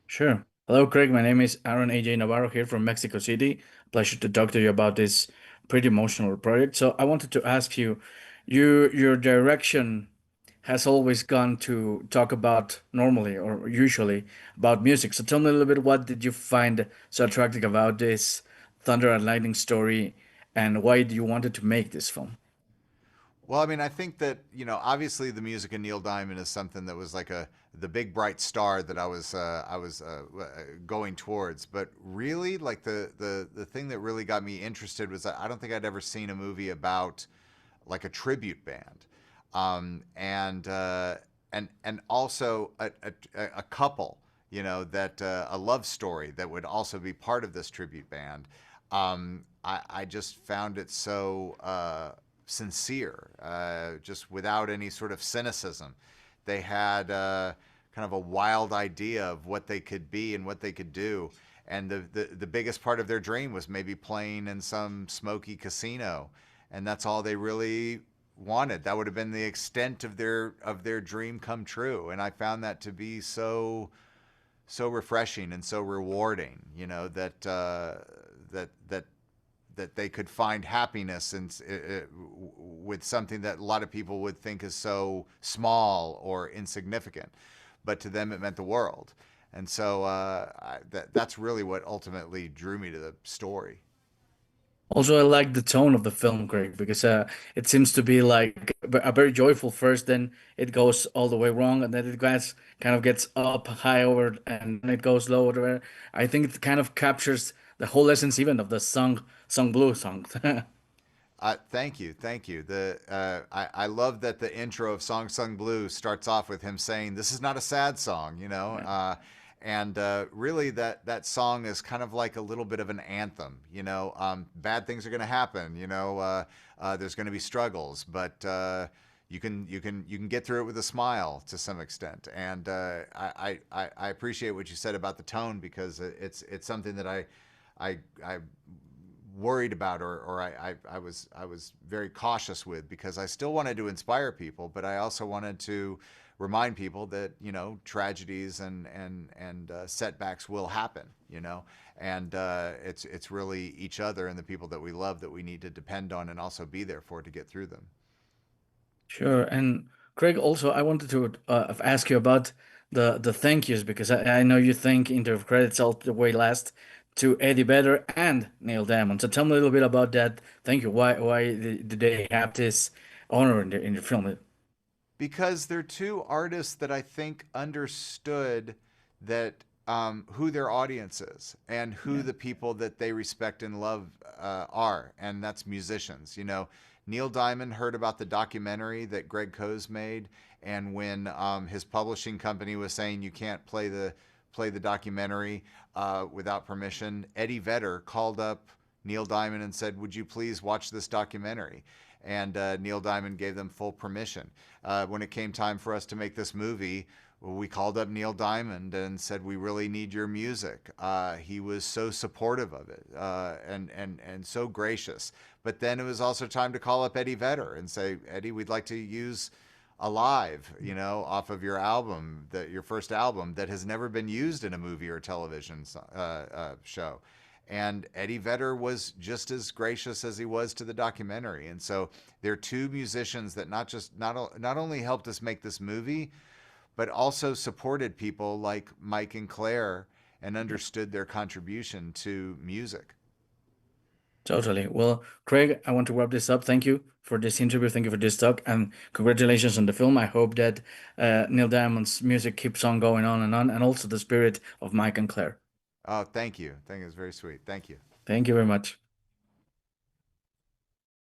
Sure. Hello, Craig. My name is Aaron AJ Navarro here from Mexico City. Pleasure to talk to you about this pretty emotional project. So I wanted to ask you, your direction has always gone to talk about normally or usually about music. So tell me a little bit, what did you find so attractive about this Thunder and Lightning story, and why do you wanted to make this film? Well, I mean, I think that, obviously the music of Neil Diamond is something that was like the big bright star that I was going towards. But really, like the thing that really got me interested was that I don't think I'd ever seen a movie about like a tribute band, and also a couple, that a love story that would also be part of this tribute band. I just found it so sincere, just without any sort of cynicism. They had kind of a wild idea of what they could be and what they could do. And the biggest part of their dream was maybe playing in some smoky casino. And that's all they really wanted. That would have been the extent of their dream come true. And I found that to be so refreshing and so rewarding, that they could find happiness with something that a lot of people would think is so small or insignificant, but to them it meant the world. And so that's really what ultimately drew me to the story. Also, I like the tone of the film, Greg, because it seems to be like a very joyful first, then it goes all the way wrong, and then it gets kind of gets up high over, and then it goes low over. I think it kind of captures the whole essence even of the song blue song. Thank you, thank you. I love that the intro of Song Sung Blue starts off with him saying, "This is not a sad song," Yeah. and really that song is kind of like a little bit of an anthem. Bad things are going to happen. There's going to be struggles, but you can get through it with a smile to some extent. And I appreciate what you said about the tone, because it's something that I worried about, or I was very cautious with, because I still wanted to inspire people, but I also wanted to remind people that tragedies and setbacks will happen, and it's really each other and the people that we love that we need to depend on and also be there for to get through them. Sure. And Craig, also, I wanted to ask you about the thank yous, because I know you thank in the credits all the way last to Eddie Vedder and Neil Diamond. So tell me a little bit about that. Thank you. Why did they have this honor in the film? Because they're two artists that I think understood that, who their audience is and who Yeah. the people that they respect and love are, and that's musicians. Neil Diamond heard about the documentary that Greg Coase made, and when his publishing company was saying you can't play the documentary without permission, Eddie Vedder called up Neil Diamond and said, "Would you please watch this documentary?" And Neil Diamond gave them full permission. When it came time for us to make this movie, we called up Neil Diamond and said, "We really need your music." He was so supportive of it, and so gracious. But then it was also time to call up Eddie Vedder and say, "Eddie, we'd like to use Alive, off of your album, your first album that has never been used in a movie or television show." And Eddie Vedder was just as gracious as he was to the documentary. And so they're two musicians that not only helped us make this movie, but also supported people like Mike and Claire and understood their contribution to music. Totally. Well, Craig, I want to wrap this up. Thank you for this interview. Thank you for this talk, and congratulations on the film. I hope that Neil Diamond's music keeps on going on, and also the spirit of Mike and Claire. Oh, thank you. Thank you. It was very sweet. Thank you. Thank you very much.